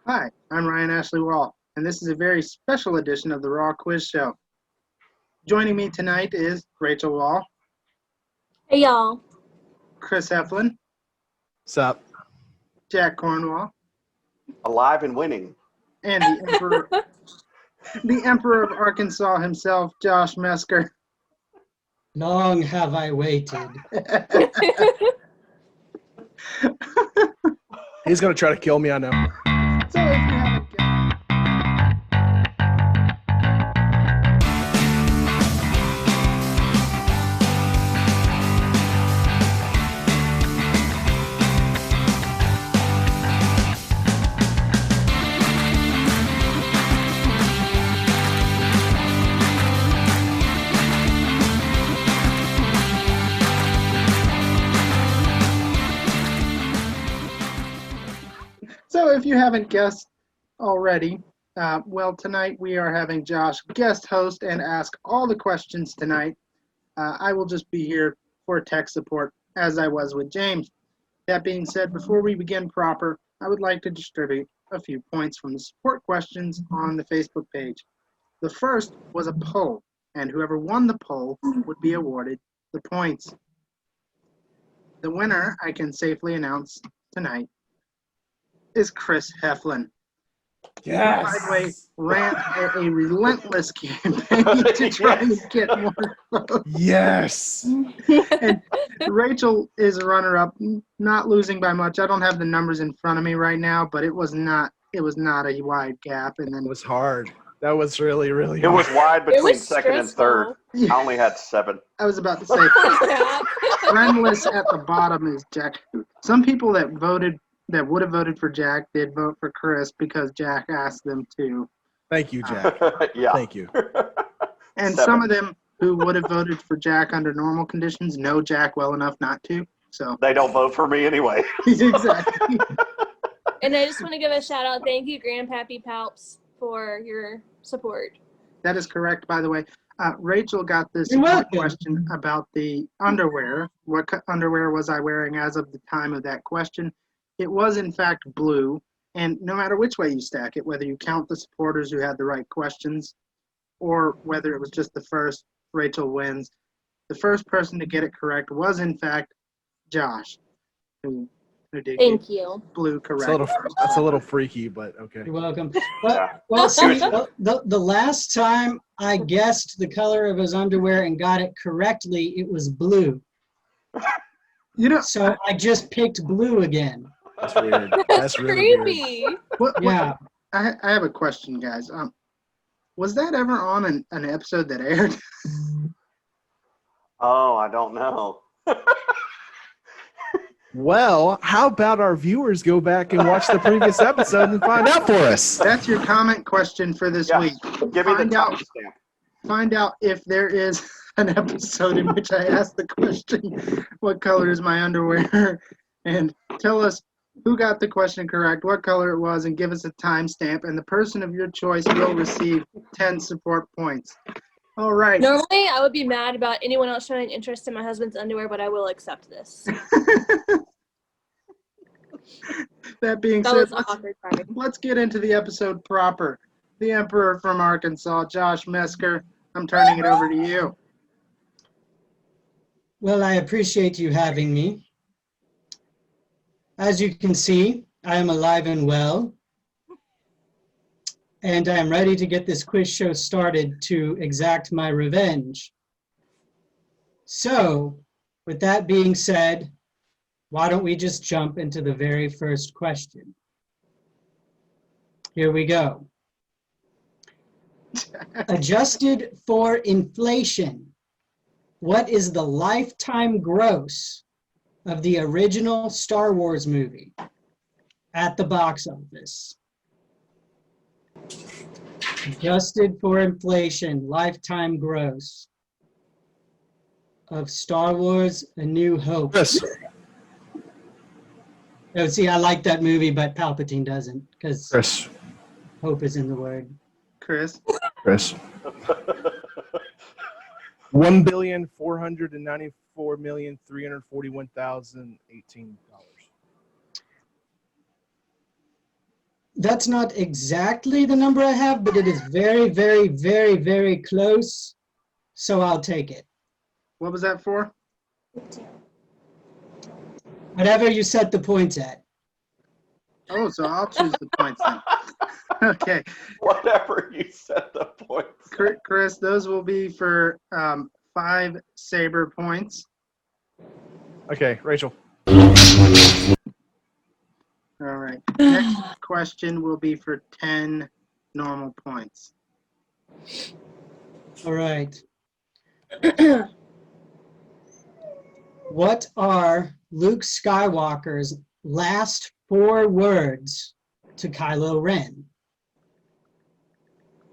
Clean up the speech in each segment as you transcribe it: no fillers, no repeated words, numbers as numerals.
Hi, I'm Ryan Ashley Wall, and this is a very special edition of the Raw Quiz Show. Joining me tonight is Rachel Wall. Hey, y'all. Chris Heflin. What's up? Jack Cornwall. Alive and winning. And the Emperor of Arkansas himself, Josh Mesker. Long have I waited. He's going to try to kill me, I know. So if you haven't guessed, already, well, tonight we are having Josh guest host and ask all the questions tonight. I will just be here for tech support, as I was with James. That being said, before we begin proper, I would like to distribute a few points from the support questions on the Facebook page. The first was a poll, and whoever won the poll would be awarded the points. The winner, I can safely announce tonight, is Chris Heflin. Yes. By the way, ran a relentless campaign to try and get more votes. Yes. And Rachel is a runner-up, not losing by much. I don't have the numbers in front of me right now, but it was not a wide gap. And then It was hard. That was really, really It hard. was wide between was second and third. Yeah. I only had 7. I was about to say, friendless at the bottom is Jack. Some people that would have voted for Jack did vote for Chris because Jack asked them to. Thank you, Jack. Yeah. Thank you. And 7. some of them who would have voted for Jack under normal conditions know Jack well enough not to. So They don't vote for me anyway. exactly. And I just want to give a shout out. Thank you, Grandpappy Palps, for your support. That is correct, by the way. Rachel got this You're welcome. question about the underwear. What underwear was I wearing as of the time of that question? It was, in fact, blue. And no matter which way you stack it, whether you count the supporters who had the right questions or whether it was just the first, Rachel wins. The first person to get it correct was, in fact, Josh, who did Thank get you. blue correct. That's a little freaky, but okay. You're welcome. Yeah. Well, see, the last time I guessed the color of his underwear and got it correctly, it was blue. You know, So I just picked blue again. That's weird. That's really weird. Creepy. Yeah. I have a question, guys. Was that ever on an episode that aired? Oh, I don't know. Well, how about our viewers go back and watch the previous episode and find out for us? That's your comment question for this Yeah. week. Give me the Find out. timestamp. Find out if there is an episode in which I asked the question, what color is my underwear? And tell us who got the question correct, what color it was, and give us a timestamp. And the person of your choice will receive 10 support points. All right. Normally, I would be mad about anyone else showing interest in my husband's underwear, but I will accept this. That being That said, was an awkward part. let's get into the episode proper. The Emperor from Arkansas, Josh Mesker, I'm turning it over to you. Well, I appreciate you having me. As you can see, I am alive and well. And I am ready to get this quiz show started to exact my revenge. So, with that being said, why don't we just jump into the very first question? Here we go. Adjusted for inflation, what is the lifetime gross of the original Star Wars movie at the box office? Adjusted for inflation, lifetime gross of Star Wars A New Hope. Chris. Oh, see, I like that movie, but Palpatine doesn't, because Chris. hope is in the word. Chris. 1,494,341,018. That's not exactly the number I have, but it is very, very, very, very close. So I'll take it. What was that for? Whatever you set the points at. Oh, so I'll choose the points then. Okay, Whatever you set the points. Chris, those will be for 5 saber points. Okay, Rachel. All right. Next question will be for 10 normal points. All right. What are Luke Skywalker's last 4 words to Kylo Ren?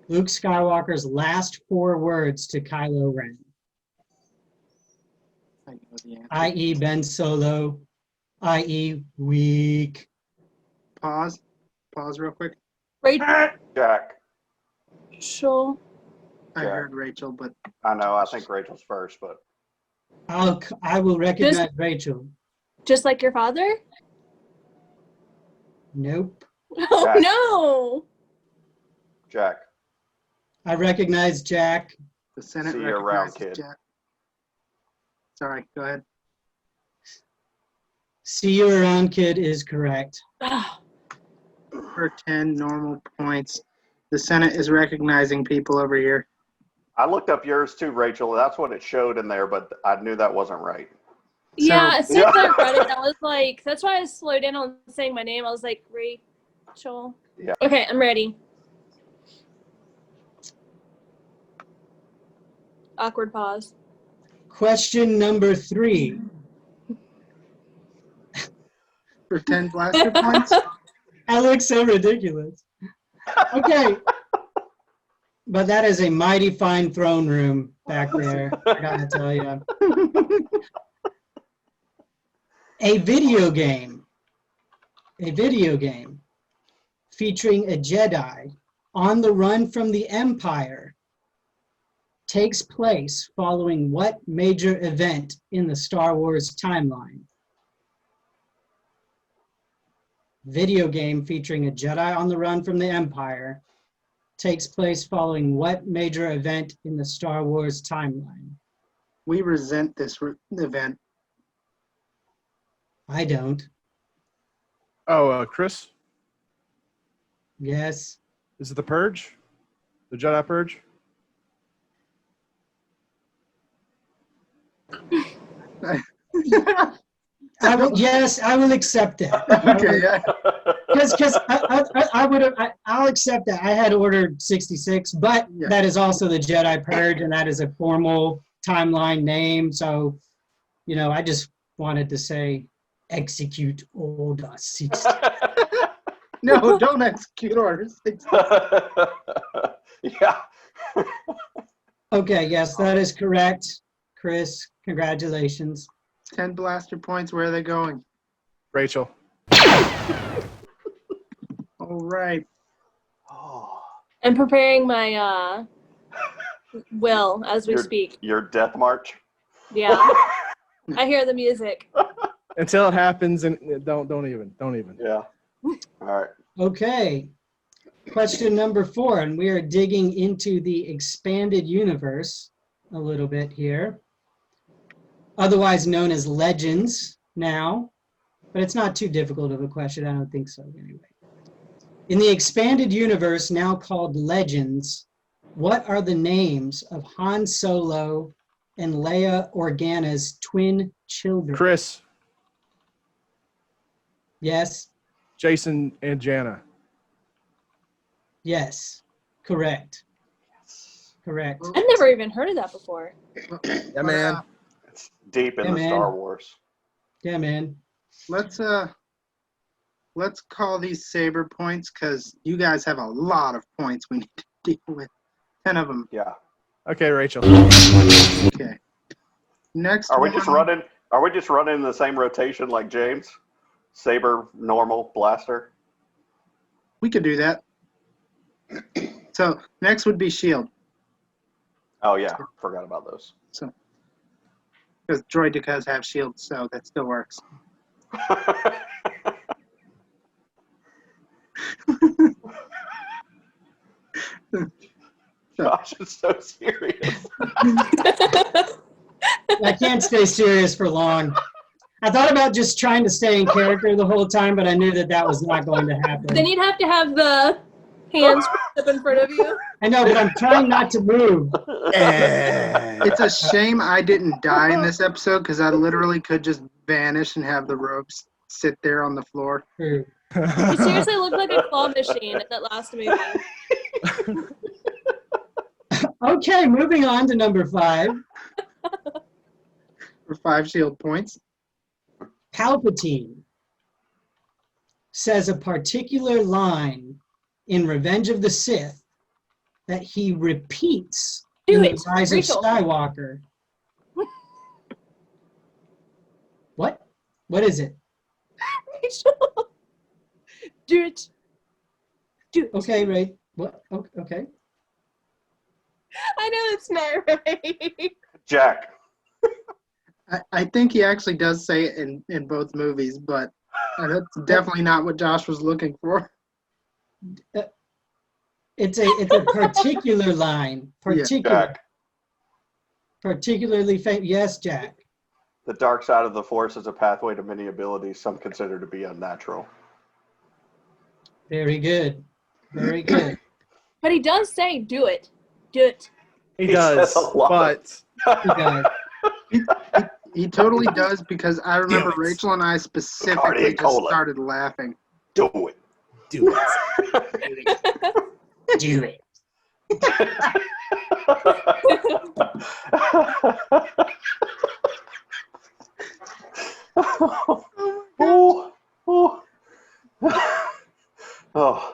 Luke Skywalker's last 4 words to Kylo Ren, I know the answer. i.e. Ben Solo, i.e. weak. Pause. Pause real quick. Jack. Rachel. I Yeah. heard Rachel, but I know. I think Rachel's first, but I will recognize Rachel. Just like your father? Nope. Oh, Jack. no. Jack. I recognize Jack. the Senate See you around, recognizes kid. Jack. Sorry, go ahead. See you around, kid is correct. For 10 normal points. The Senate is recognizing people over here. I looked up yours too, Rachel. That's what it showed in there, but I knew that wasn't right. Yeah, as soon as Yeah. I read it, I was like, that's why I slowed in on saying my name. I was like, Rachel. Yeah. Okay, I'm ready. Awkward pause. Question number 3. For 10 blaster points? That looks so ridiculous. Okay. But that is a mighty fine throne room back there, I gotta tell you. A video game featuring a Jedi on the run from the Empire takes place following what major event in the Star Wars timeline? Video game featuring a Jedi on the run from the Empire takes place following what major event in the Star Wars timeline? We resent this event. I don't. Oh, Chris, Yes. is it the Purge? The Jedi Purge? Yes, I will accept that. Okay, yeah. Because I'll accept that. I had ordered 66, but Yeah. that is also the Jedi Purge, and that is a formal timeline name. So, I just wanted to say, execute Order 60. No, don't execute Order 60. Yeah. Okay, yes, that is correct. Chris, congratulations. 10 blaster points. Where are they going? Rachel. All right. Oh, I'm preparing my will as we speak. your death march. Yeah. I hear the music. Until it happens, and don't even. Yeah. All right. Okay, question number 4, and we are digging into the expanded universe a little bit here, otherwise known as Legends now, but it's not too difficult of a question. I don't think so anyway. In the expanded universe now called Legends, what are the names of Han Solo and Leia Organa's twin children? Chris, Yes, Jason, and Jana. yes, correct. Correct. I've never even heard of that before. Yeah, man. It's deep in Yeah, the man. Star Wars. Yeah, man. Let's call these saber points because you guys have a lot of points we need to deal with. 10 of them. Yeah. Okay, Rachel. Okay. Next Are we one. just running? Are we just running in the same rotation like James? Saber, normal, blaster. We could do that. So next would be shield. Oh yeah, forgot about those. So because droidicas have shields, so that still works. Josh is so serious. I can't stay serious for long. I thought about just trying to stay in character the whole time, but I knew that was not going to happen. Then you'd have to have the hands up in front of you. I know, but I'm trying not to move. It's a shame I didn't die in this episode because I literally could just vanish and have the ropes sit there on the floor. True. You seriously look like a claw machine in that last movie. Okay, moving on to number 5. For 5 shield points. Palpatine says a particular line in Revenge of the Sith that he repeats in The Rise of Rachel. Skywalker. What? What is it? Rachel. Do it. Do it. Okay, Ray. What? Okay. I know it's not right. Jack. I think he actually does say it in both movies, but that's definitely not what Josh was looking for. It's a particular line. Jack. Particularly famous. Yes, Jack. The dark side of the Force is a pathway to many abilities some consider to be unnatural. Very good. Very good. But he does say, do it. Do it. He He does, says a lot. but You guys. He totally does because I remember Damn it. Rachel and I specifically Cardiac just cola. started laughing. Do it. do it. Do it. Oh, oh. Oh.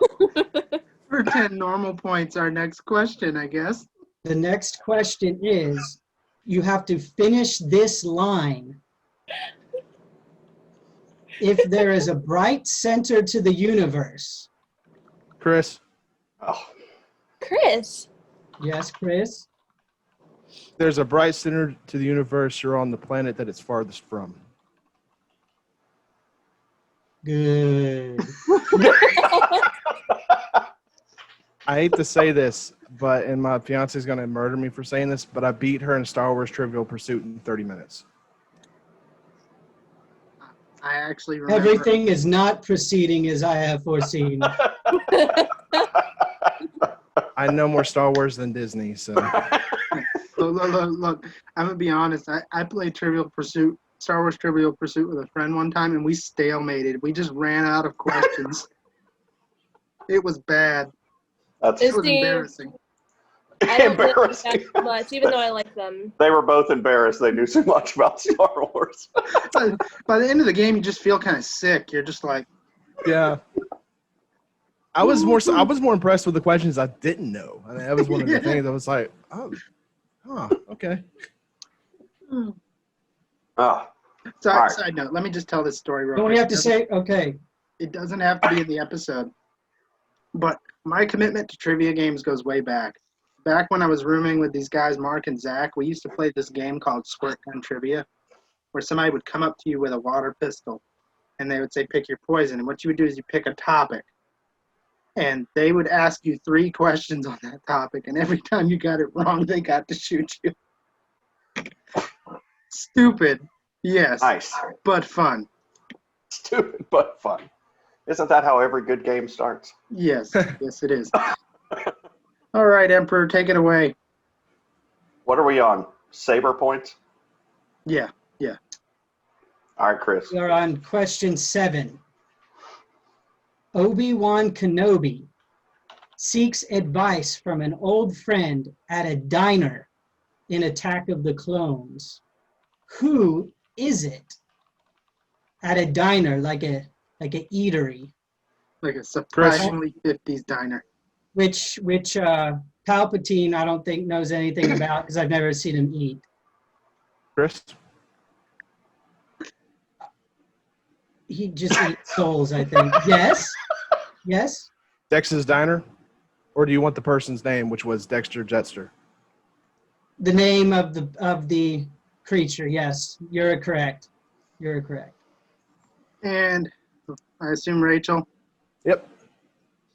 For 10 normal points, our next question, I guess. The next question is, you have to finish this line. If there is a bright center to the universe. Chris, Oh. Chris. Yes, Chris? there's a bright center to the universe. You're on the planet that it's farthest from. Good. I hate to say this, and my fiance is going to murder me for saying this, but I beat her in Star Wars Trivial Pursuit in 30 minutes. I actually remember. Everything is not proceeding as I have foreseen. I know more Star Wars than Disney, so Look, I'm going to be honest. I played Star Wars Trivial Pursuit with a friend one time, and we stalemated. We just ran out of questions. It was bad. That's It was Steve. embarrassing. I don't like them embarrassing. that much, even though I like them. They were both embarrassed. They knew so much about Star Wars. By the end of the game, you just feel kind of sick. You're just like, yeah. I was more impressed with the questions I didn't know. I mean, that was one of the things I was like, okay. Oh. side, Alright. side note, let me just tell this story real Don't quick. we have to say, okay. It doesn't have to be in the episode. But my commitment to trivia games goes way back. Back when I was rooming with these guys, Mark and Zach, we used to play this game called Squirt Gun Trivia, where somebody would come up to you with a water pistol, and they would say, pick your poison. And what you would do is you pick a topic, and they would ask you 3 questions on that topic, and every time you got it wrong, they got to shoot you. Stupid, yes, Nice. but fun. Stupid but fun. Isn't that how every good game starts? Yes, yes, it is. All right, Emperor, take it away. What are we on? Saber points? Yeah. All right, Chris. We are on question 7. Obi-Wan Kenobi seeks advice from an old friend at a diner in Attack of the Clones. Who is it? At a diner, like a eatery, Like a surprisingly 50s diner. which Palpatine I don't think knows anything about because I've never seen him eat. Chris? He just eats souls, I think. Yes. Yes. Dex's Diner? Or do you want the person's name, which was Dexter Jetster? The name of the creature. Yes, you're correct. You're correct. And I assume Rachel. Yep.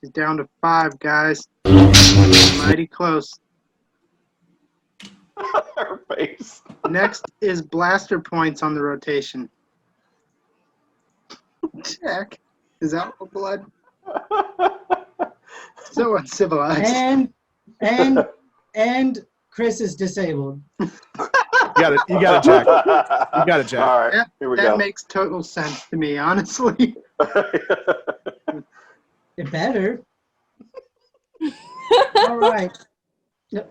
He's down to 5, guys. Mighty close. Her face. Next is blaster points on the rotation. Jack is out for blood. So uncivilized. And Chris is disabled. You got it, Jack. You got it, Jack. All right, here we That go. makes total sense to me, honestly. It better. All right. Yep.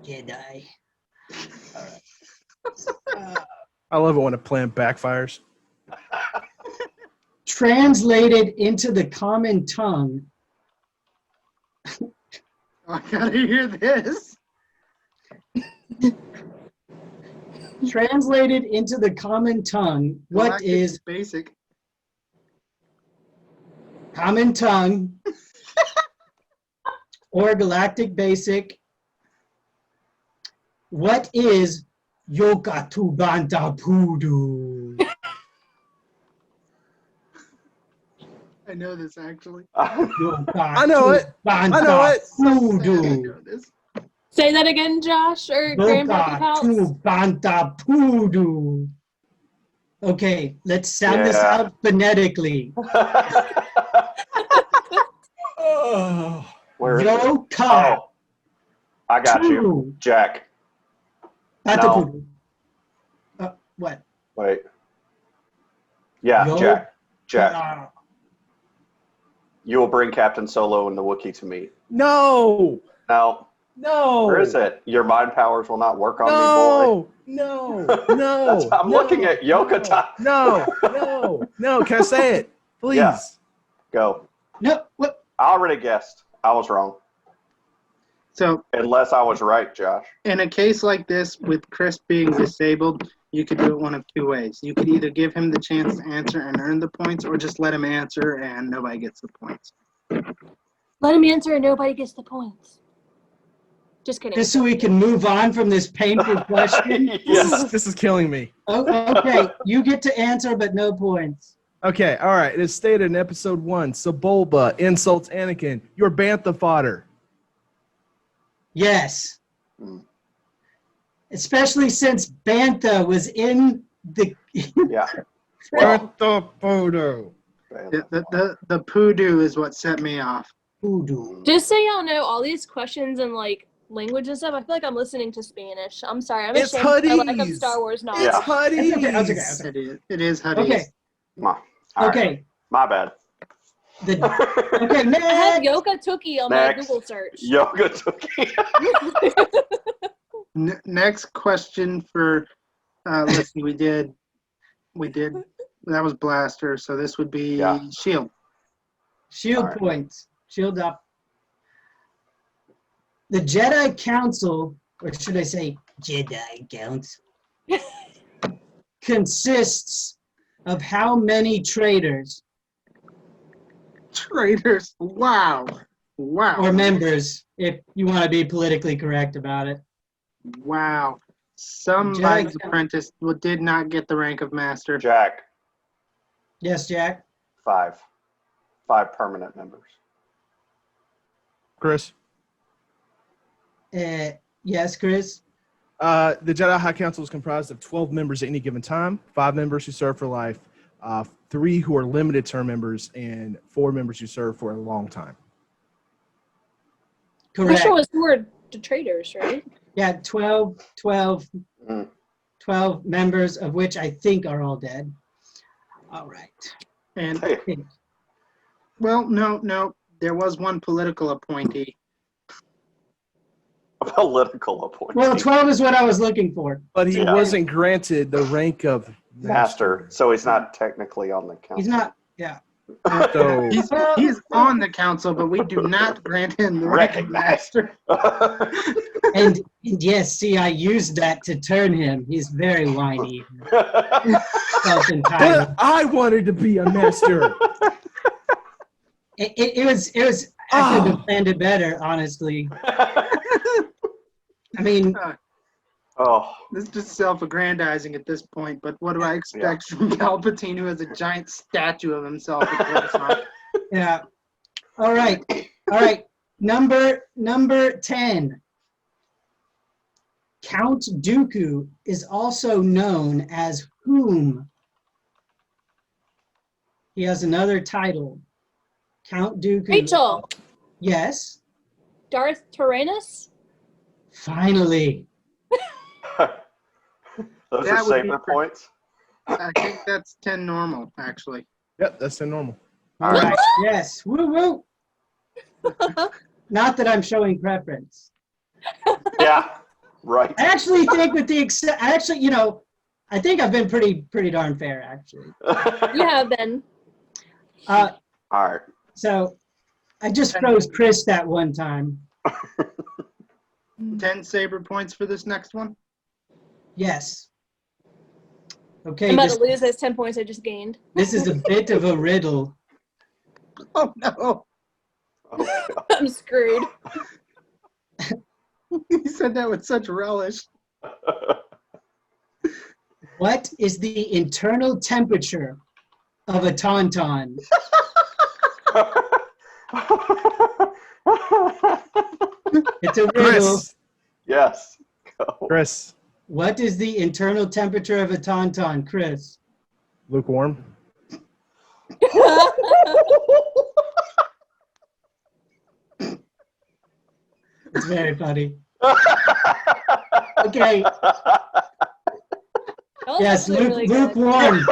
Jedi. All right. I love it when a plan backfires. Translated into the common tongue, I gotta hear this. translated into the common tongue, what Galactic is basic? common tongue or galactic basic? What is Yokatu Banta Pudu? I know this actually. I know it. I know it. I Pudu. know this. Say that again, Josh or Grandpappy Palps. Yokatu Banta Pudu. Okay, let's sound this Yeah. out phonetically. Oh. Where is it? Yoka. Oh, I got you. Jack. Banta No. Pudu. What? Wait. Yeah, Yo- Jack. Jack. You will bring Captain Solo and the Wookiee to me. No. No. No. Where is it? Your mind powers will not work on me, boy. No. I'm looking at Yokota. No. Can I say it? Please. Yeah. Go. No, what? I already guessed. I was wrong. So Unless I was right, Josh. in a case like this, with Chris being disabled, you could do it one of 2 ways. You could either give him the chance to answer and earn the points, or just let him answer and nobody gets the points. Let him answer and nobody gets the points. Just kidding. Just so we can move on from this painful question. Yes. This is killing me. Oh, okay, you get to answer, but no points. Okay, all right. It is stated in episode 1, Sebulba insults Anakin. You're bantha fodder. Yes. Mm. Especially since Bantha was in the. Yeah. Well, Bantha photo. The poodoo is what set me off. Voodoo. Just so y'all know, all these questions and like language and stuff, I feel like I'm listening to Spanish. I'm sorry. I'm It's ashamed of my lack of hoodies. Star Wars knowledge. Yeah. It's Huddies. okay, that's okay. It is Huddies. Okay, all right. okay. My bad. Okay, I have next. Yoka Tuki on Next. my Google search. Yoga Tookie. Next question for, let's see, we did, that was Blaster, so this would be Yeah. Shield. Shield All right. points. Shield up. The Jedi Council, or should I say Jedi Council, consists of how many traitors Traitors. Wow. or members, if you want to be politically correct about it? Wow. Somebody's Jack- apprentice did not get the rank of master. Jack. Yes, Jack? 5. 5 permanent members. Chris. Yes, Chris? The Jedi High Council is comprised of 12 members at any given time, 5 members who serve for life, 3 who are limited term members, and 4 members who serve for a long time. Correct. Which was who were the traitors, right? Yeah, 12 Mm. members, of which I think are all dead. All right. And, Hey, well, no, there was one political appointee. a political appointment. Well, 12 is what I was looking for. But he Yeah. wasn't granted the rank of Master, so he's not technically on the council. He's not, yeah. So He's on the council, but we do not grant him the rank of master. And yes, see, I used that to turn him. He's very whiny, self-entitled. but I wanted to be a master. It was, I could have planned it better, honestly. I mean, Oh, This is just self-aggrandizing at this point, but what do I expect from Palpatine, who has a giant statue of himself? yeah. All right. All right. Number 10. Count Dooku is also known as whom? He has another title. Count Dooku. Rachel. Yes. Darth Tyrannus. Finally. Those That are would be saber points. I think that's 10 normal, actually. Yep, that's the normal. All right. Yes. Woo woo. Not that I'm showing preference. Yeah, right. I actually think with the I think I've been pretty darn fair actually. You have been. All right. So I just froze Chris that one time. 10 saber points for this next one. Yes. Okay. I'm about to lose those 10 points I just gained. This is a bit of a riddle. Oh, no. I'm screwed. You said that with such relish. What is the internal temperature of a tauntaun? It's a riddle. Chris. Yes. Go. Chris. What is the internal temperature of a tauntaun, Chris? Lukewarm. It's very funny. Okay. That was Yes, actually really good. lukewarm.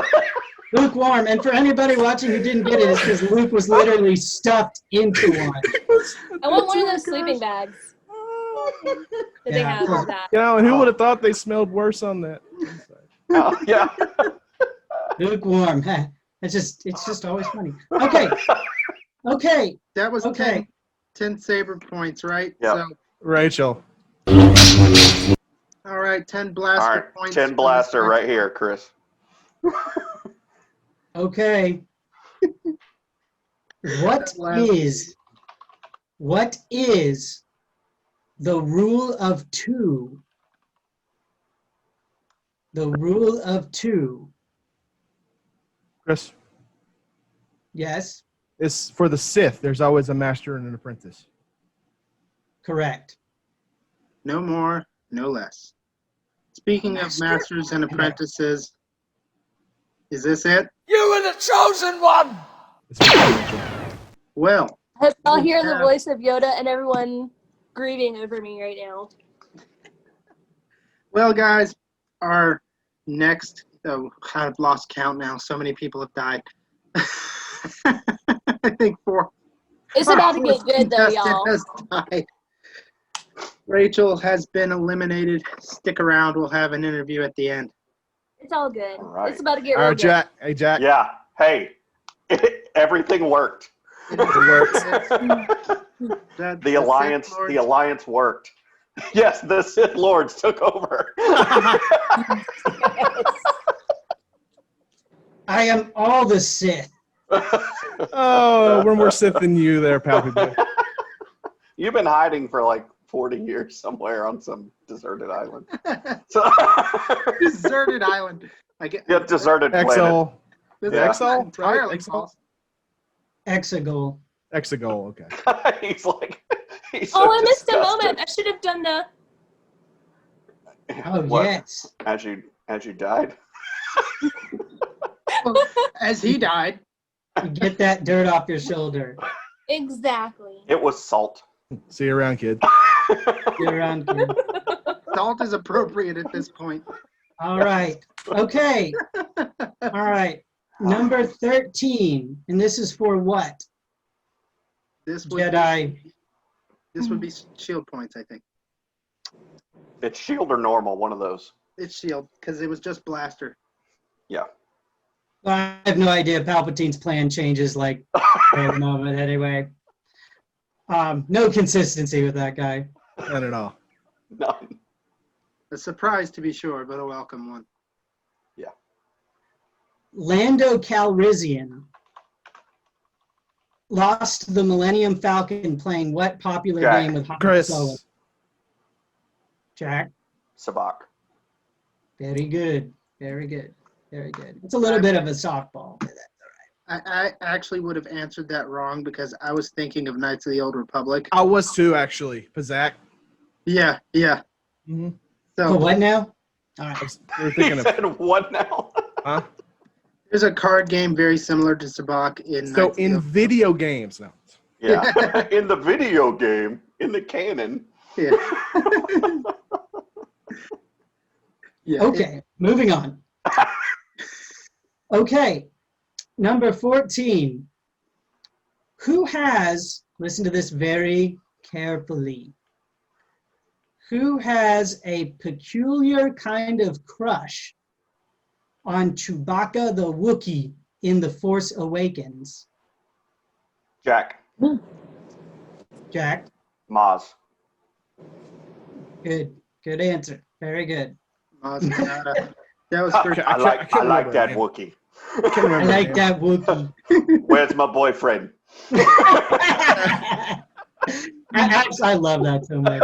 Lukewarm. And for anybody watching who didn't get it, it's because Luke was literally stuffed into one. I want one of those sleeping bags that they Yeah. have for that. You know, who would have thought they smelled worse on that? Oh, yeah. Lukewarm. It's just always funny. Okay. Okay. That was Okay. 10 saber points, right? Yep. So, Rachel. all right, 10 All blaster right. points. 10 for blaster this right here, Chris. Okay. What is the rule of two? The rule of two. Chris. Yes, It's for the Sith. There's always a master and an apprentice. correct. No more, no less. Speaking of masters and apprentices, is this it? You were the chosen one! It's for Rachel. Well, I'll hear the Yeah. voice of Yoda and everyone grieving over me right now. well, guys, our next, I've lost count now. So many people have died. I think 4. It's about to get good though, contestant y'all. has died. Rachel has been eliminated. Stick around. We'll have an interview at the end. It's all good. All right. It's about to get All real right, good. Jack. Hey, Jack. Yeah. Hey, everything worked. It works. The alliance worked. Yes, the Sith Lords took over. I am all the Sith. Oh, we're more Sith than you there, Palpatine. You've been hiding for like 40 years somewhere on some deserted island. So, Deserted island. I get yeah, deserted planet. XL. This Yeah. is not XL, entirely right? XL? false. Exegol. Exegol, okay. He's like, he's Oh, so I missed a disgusted. moment. I should have done the. Oh, What? yes. As you died. As he died. You get that dirt off your shoulder. Exactly. It was salt. See you around, kid. You're around, kid. Salt is appropriate at this point. All right. Okay. All right. Number 13. And this is for what? This would Jedi. This would be shield points, I think. It's shield or normal, one of those. It's shield because it was just blaster. Yeah. I have no idea. Palpatine's plan changes like at the moment anyway. No consistency with that guy. Not at all. No. A surprise to be sure, but a welcome one. Lando Calrissian lost the Millennium Falcon playing what popular Jack. game with Han Chris. Solo? Jack. Sabak. Very good. Very good. Very good. It's a little bit of a softball. I actually would have answered that wrong because I was thinking of Knights of the Old Republic. I was too, actually. Pizak. Yeah. Mm-hmm. So what now? All I right. was, we were He thinking of, said what now? huh? there's a card game very similar to Sabacc in. So Knights of the in Old- video games now. Yeah. In the video game, in the canon. Yeah. Yeah. Okay, moving on. Okay, number 14. Who has, listen to this very carefully, who has a peculiar kind of crush on Chewbacca the Wookiee in The Force Awakens? Jack. Jack, Maz. good answer. Very good. Maz Kanata. That was I for I like remember that it. Wookiee. I can't I remember. like his name. that Wookiee. Where's my boyfriend? I love that so much.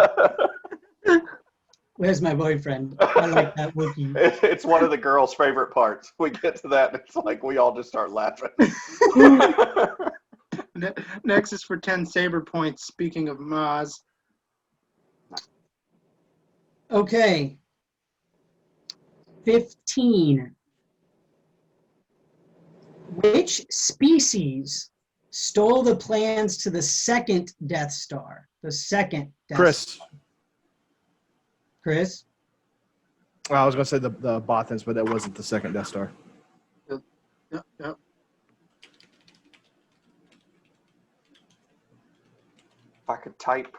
Where's my boyfriend? I like that Wookiee. It's one of the girls' favorite parts. We get to that, and it's like we all just start laughing. Next is for 10 saber points. Speaking of Maz. Okay. 15. Which species stole the plans to the second Death Star? The second Death Chris. Star. Chris? Well, I was going to say the Bothans, but that wasn't the second Death Star. Yep. If I could type.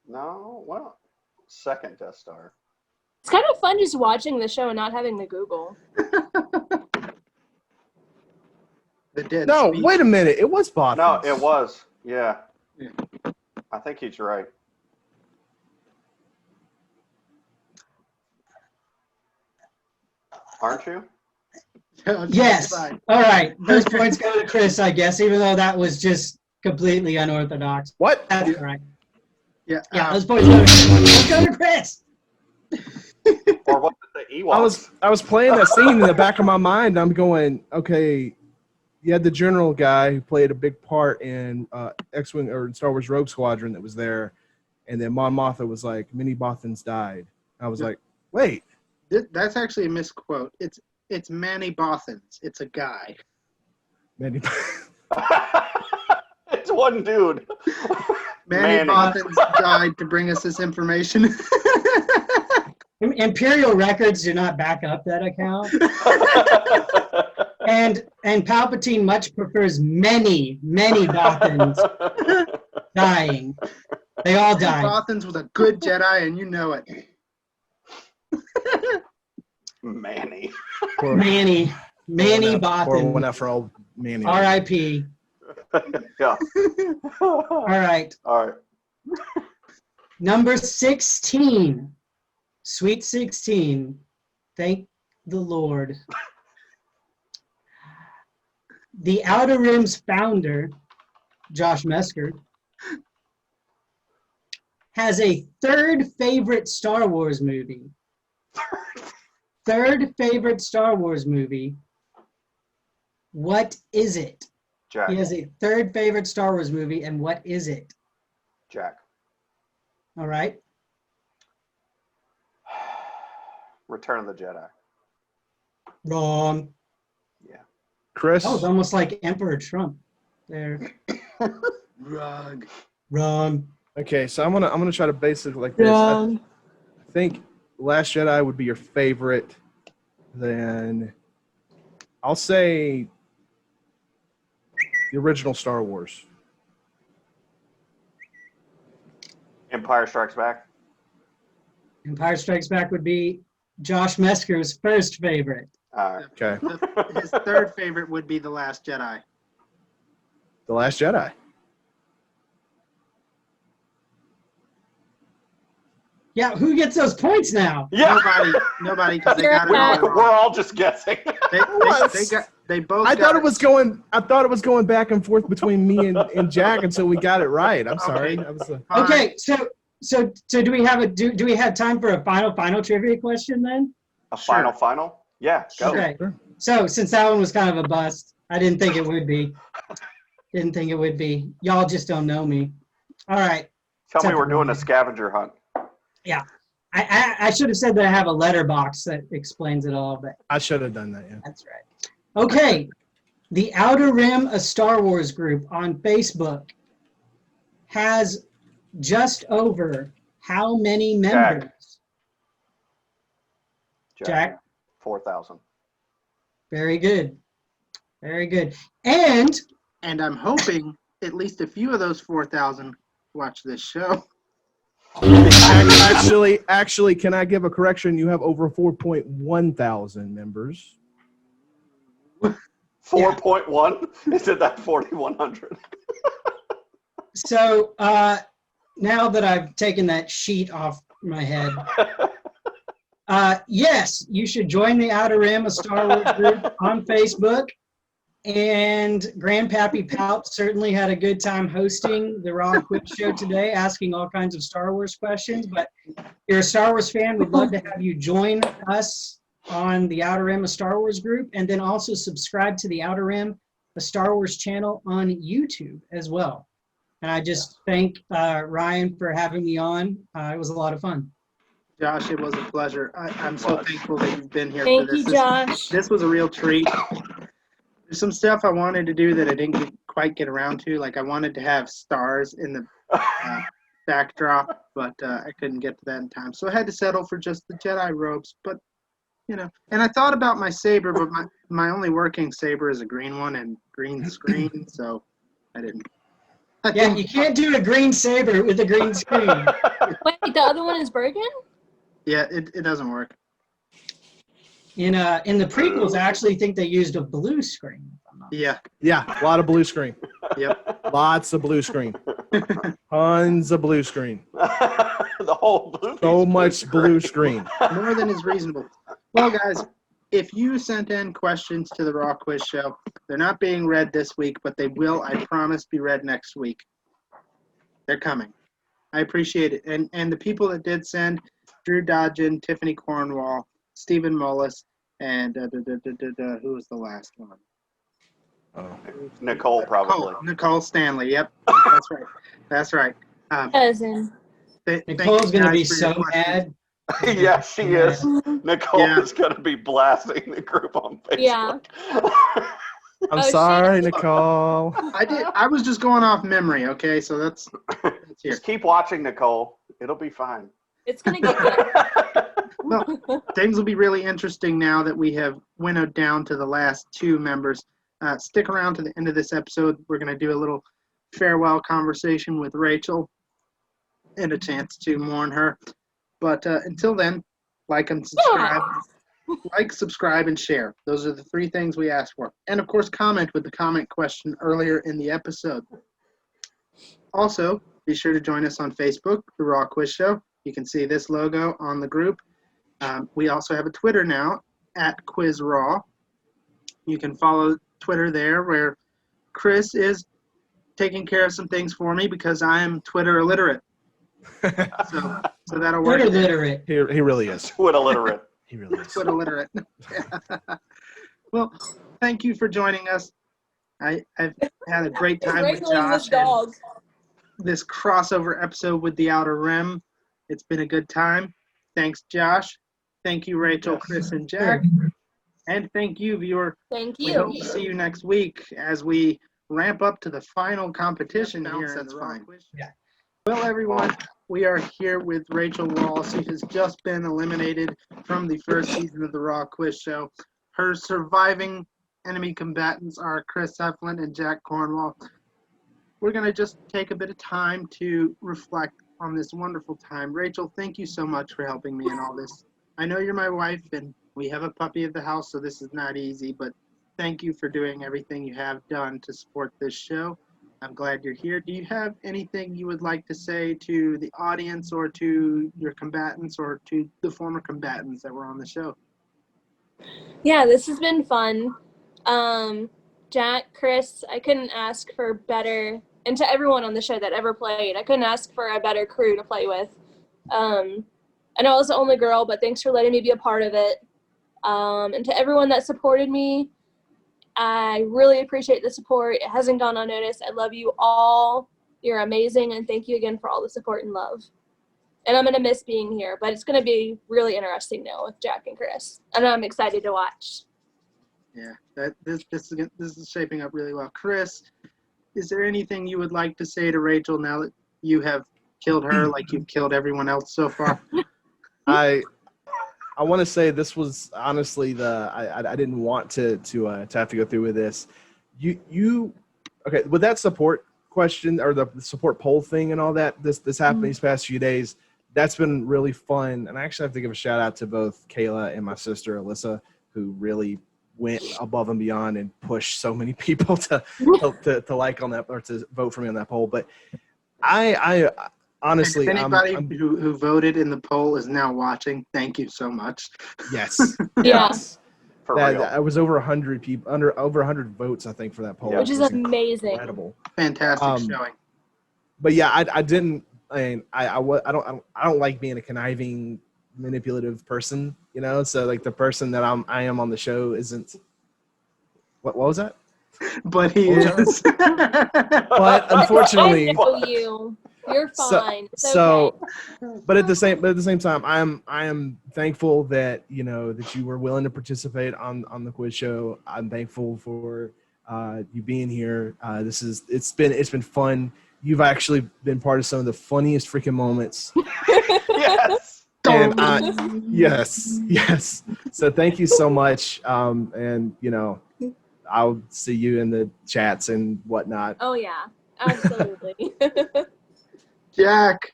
No, well, second Death Star. It's kind of fun just watching the show and not having to Google. The dead. No, speak. wait a minute. It was Bothans. No, it was. Yeah. Yeah. I think he's right. Aren't you? Yes. Fine. All right. Those points go to Chris, I guess, even though that was just completely unorthodox. What? That's correct. Yeah. Yeah, those points go to Chris. Let's go to Chris. Or was it the Ewoks? I was playing that scene in the back of my mind. I'm going, okay, you had the general guy who played a big part in X-Wing or Star Wars Rogue Squadron that was there, and then Mon Mothma was like, many Bothans died. I was like, wait. That's actually a misquote. It's Manny Bothans. It's a guy. Many. It's one dude. Manny Manny. Bothans died to bring us this information. Imperial records do not back up that account. And Palpatine much prefers many Bothans dying. They all died. Bothans was a good Jedi, and you know it. Manny. Manny Pour one Bothans. out for all Manny. R.I.P. Yeah. All right. All right. Number 16. Sweet 16. Thank the Lord. The Outer Rim's founder, Josh Mesker, has a third favorite Star Wars movie. Third favorite Star Wars movie. What is it? Jack. He has a third favorite Star Wars movie, and what is it? Jack. All right. Return of the Jedi. Wrong. Yeah. Chris. That was almost like Emperor Trump there. Rug. Wrong. Okay, so I'm gonna try to base it like this. I think Last Jedi would be your favorite. Then I'll say the original Star Wars. Empire Strikes Back. Empire Strikes Back would be Josh Mesker's first favorite. All right. Okay, His third favorite would be The Last Jedi. The Last Jedi. Yeah, who gets those points now? Yeah. Nobody, because they got it We're all all- wrong. We're all just guessing. They both. I got thought it was going back and forth between me and Jack until we got it right. I'm sorry. Okay. I was, Fine. Okay, so So do we have do we have time for a final trivia question then? A Sure. final? Yeah, go. Okay. Sure. So since that one was kind of a bust, I didn't think it would be. Didn't think it would be. Y'all just don't know me. All right. Tell me we're doing a scavenger hunt. Yeah. I should have said that I have a letterbox that explains it all, but I should have done that. Yeah. that's right. Okay. The Outer Rim, a Star Wars group on Facebook, has just over how many members? Jack? 4,000. Very good. Very good. And And I'm hoping at least a few of those 4,000 watch this show. Actually, can I give a correction? You have over 4.1 thousand members. 4.1? Isn't that 4,100? so now that I've taken that sheet off my head, yes, you should join the Outer Rim, a Star Wars group on Facebook. And Grandpappy Palp certainly had a good time hosting the Raw Quiz Show today, asking all kinds of Star Wars questions. But if you're a Star Wars fan, we'd love to have you join us on the Outer Rim, a Star Wars group, and then also subscribe to the Outer Rim, a Star Wars channel on YouTube as well. And I just thank Ryan for having me on. It was a lot of fun. Josh, it was a pleasure. I'm so thankful that you've been here Thank for this. you, Josh. This was a real treat. There's some stuff I wanted to do that I didn't quite get around to. Like I wanted to have stars in the backdrop, but I couldn't get to that in time. So I had to settle for just the Jedi robes. But, you know, and I thought about my saber, but my only working saber is a green one and green screen, so I didn't. Yeah, you can't do a green saber with a green screen. Wait, the other one is Bergen? Yeah, it doesn't work. In the prequels, I actually think they used a blue screen. If I'm not Yeah, Yeah, a lot of blue screen. yep. Lots of blue screen. Tons of blue screen. The whole movie. So much blue screen. More than is reasonable. Well, guys, if you sent in questions to the Raw Quiz Show, they're not being read this week, but they will, I promise, be read next week. They're coming. I appreciate it. And the people that did send, Drew Dodgen, Tiffany Cornwall, Stephen Mullis, and who was the last one? Oh. Nicole, probably. Nicole Stanley. Yep, that's right. Cousin. Thank Nicole's you going to guys be for so your questions. mad. Yeah, she is. Nicole Yeah. is going to be blasting the group on Facebook. Yeah. I'm Oh, sorry, shit. Nicole. I was just going off memory, okay? So that's here. Just keep watching, Nicole. It'll be fine. It's going to get good. Well, things will be really interesting now that we have winnowed down to the last two members. Stick around to the end of this episode. We're going to do a little farewell conversation with Rachel and a chance to mourn her. But until then, like and subscribe. Like, subscribe, and share. Those are the three things we ask for. And, of course, comment with the comment question earlier in the episode. Also, be sure to join us on Facebook, The Raw Quiz Show. You can see this logo on the group. We also have a Twitter now, @QuizRaw. You can follow Twitter there, where Chris is taking care of some things for me because I am Twitter illiterate. So that'll work. Twitter literate. He really is. Twit illiterate. He really is. Twitter illiterate. Well, thank you for joining us. I've had a great time with Wrangling this Josh. dog. And this crossover episode with the Outer Rim. It's been a good time. Thanks, Josh. Thank you, Rachel, Chris, and Jack. And thank you, viewer. Thank We hope you. to see you next week as we ramp up to the final competition here. That's fine. Yeah. Well, everyone, we are here with Rachel Walsh. She has just been eliminated from the first season of the Raw Quiz Show. Her surviving enemy combatants are Chris Heflin and Jack Cornwall. We're going to just take a bit of time to reflect on this wonderful time. Rachel, thank you so much for helping me in all this. I know you're my wife, and we have a puppy at the house, so this is not easy, but thank you for doing everything you have done to support this show. I'm glad you're here. Do you have anything you would like to say to the audience or to your combatants or to the former combatants that were on the show? Yeah, this has been fun. Jack, Chris, I couldn't ask for better and to everyone on the show that ever played. I couldn't ask for a better crew to play with. I know I was the only girl, but thanks for letting me be a part of it. And to everyone that supported me, I really appreciate the support. It hasn't gone unnoticed. I love you all. You're amazing, and thank you again for all the support and love. And I'm going to miss being here, but it's going to be really interesting now with Jack and Chris. And I'm excited to watch. Yeah, this is shaping up really well. Chris, is there anything you would like to say to Rachel now that you have killed her like you've killed everyone else so far? I want to say this was honestly I didn't want to have to go through with this. You okay with that support question or the support poll thing and all that? This happened these past few days. That's been really fun, and I actually have to give a shout out to both Kayla and my sister Alyssa, who really went above and beyond and pushed so many people to like on that or to vote for me on that poll. But I honestly, if anybody who voted in the poll is now watching, thank you so much. yes, Yeah. yes. For real. That was over 100 people, over 100 votes, I think, for that poll, Which is was amazing. incredible. Fantastic showing. But yeah, I didn't. I don't like being a conniving, manipulative person, you know. So like the person that I am on the show isn't. What was that? But he is. But unfortunately, I know you. You're fine. It's so okay. but at the same time, I am thankful that that you were willing to participate on the quiz show. I'm thankful for you being here. It's been fun. You've actually been part of some of the funniest freaking moments. Yes. And yes. So thank you so much. And I'll see you in the chats and whatnot. Oh, yeah. Absolutely. Jack.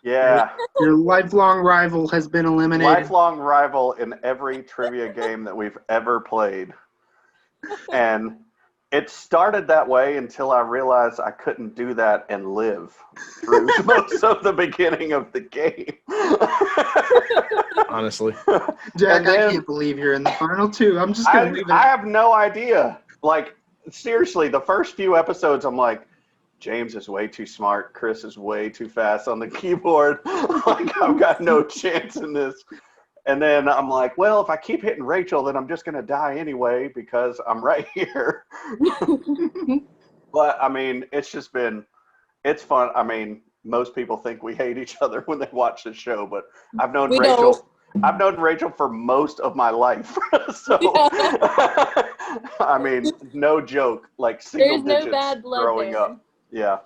Yeah. Your lifelong rival has been eliminated. Lifelong rival in every trivia game that we've ever played. And it started that way until I realized I couldn't do that and live through most of the beginning of the game. Honestly. Jack, I can't believe you're in the final two. I'm just going to leave it. I have no idea. Like, seriously, the first few episodes, I'm like, James is way too smart. Chris is way too fast on the keyboard. Like, I've got no chance in this. And then I'm like, well, if I keep hitting Rachel, then I'm just going to die anyway because I'm right here. But, I mean, it's fun. I mean, most people think we hate each other when they watch the show, but I've known Rachel for most of my life. So, I mean, no joke, like single digits bad blood growing there. up. Yeah.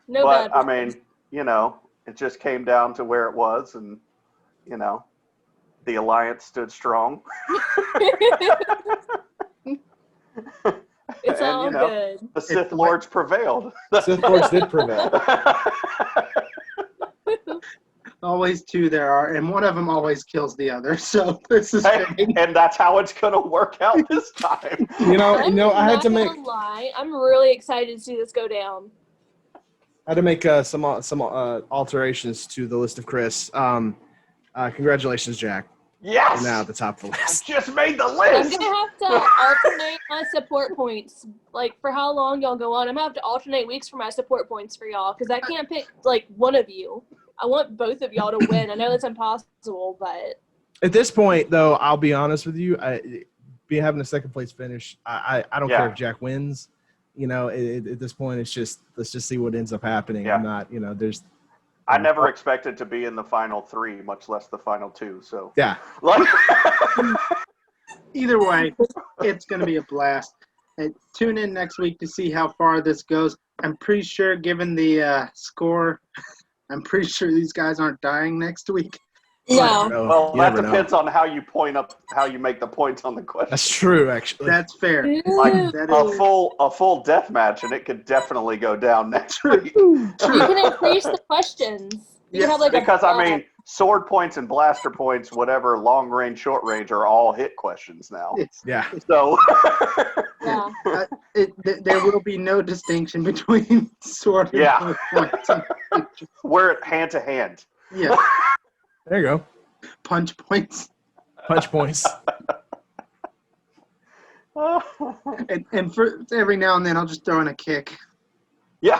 No But, bad blood. I mean, it just came down to where it was, and, the alliance stood strong. It's all good. The Sith Lords prevailed. Sith Lords did prevail. Always two there are, and one of them always kills the other. So this is fitting. And that's how it's going to work out this time. I had to make. Not gonna lie. I'm really excited to see this go down. I had to make some alterations to the list of Chris. Congratulations, Jack. Yes! You're now at the top of the list. Just made the I'm list! gonna have to alternate my support points. Like, for how long y'all go on, I'm gonna have to alternate weeks for my support points for y'all, because I can't pick, like, one of you. I want both of y'all to win. I know that's impossible, but... At this point, though, I'll be honest with you. Having a second place finish, I don't care if Jack wins. At this point, it's just, let's just see what ends up happening. Yeah. I'm not, there's... I never expected to be in the final three, much less the final two, so... Yeah. Like... Either way, it's going to be a blast. Tune in next week to see how far this goes. I'm pretty sure, given the score, I'm pretty sure these guys aren't dying next week. No. Well, that depends on how you make the points on the question. That's true, actually. That's fair. Like That a full death match, and it could definitely go down next week. You can increase the questions. You can have, like, Because, I mean, sword points and blaster points, whatever, long range, short range, are all hit questions now. Yeah. So... Yeah. There will be no distinction between sword and points. We're hand to hand. Yeah. There you go. Punch points. Punch points. And for every now and then, I'll just throw in a kick. Yeah.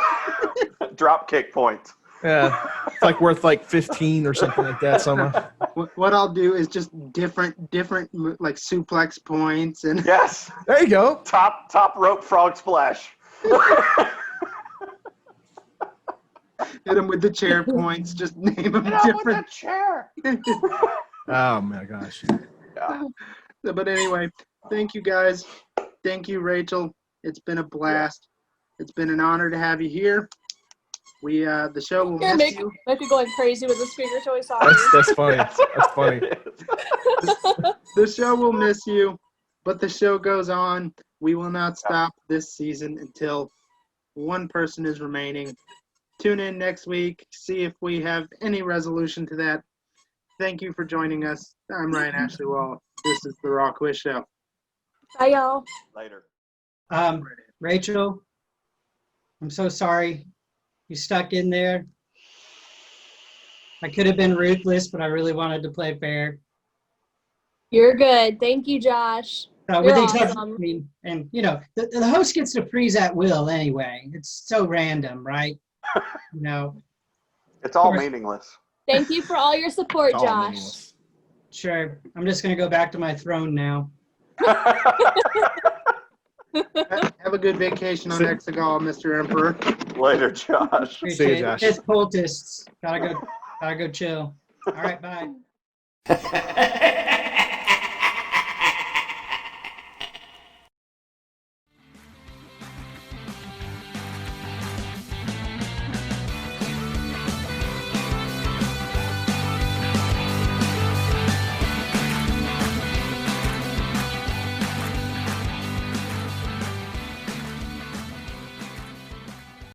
Drop kick points. Yeah, it's like worth like 15 or something like that. Somewhere. What I'll do is just different like suplex points and Yes. There you go. Top rope frog splash. hit them with the chair points. Just name them Get out with different. the chair. Oh my gosh. Yeah. But anyway, thank you guys. Thank you, Rachel. It's been a blast. It's been an honor to have you here. The show will You're miss making you. me going crazy with the speaker toy. Sorry. That's funny. That's funny. The show will miss you, but the show goes on. We will not stop this season until one person is remaining. Tune in next week. See if we have any resolution to that. Thank you for joining us. I'm Ryan Ashley Wall. This is the Raw Quiz Show. Bye, y'all. Later. Rachel, I'm so sorry you stuck in there. I could have been ruthless, but I really wanted to play fair. You're good. Thank you, Josh. With You're each other, awesome. I mean, and the host gets to freeze at will anyway. It's so random, right? It's all meaningless. Thank you for all your support, It's all Josh. meaningless. Sure. I'm just gonna go back to my throne now. Have a good vacation on Exegol, Mr. Emperor. Later, Josh. Appreciate Josh. It's cultists. Gotta go chill. All right, bye.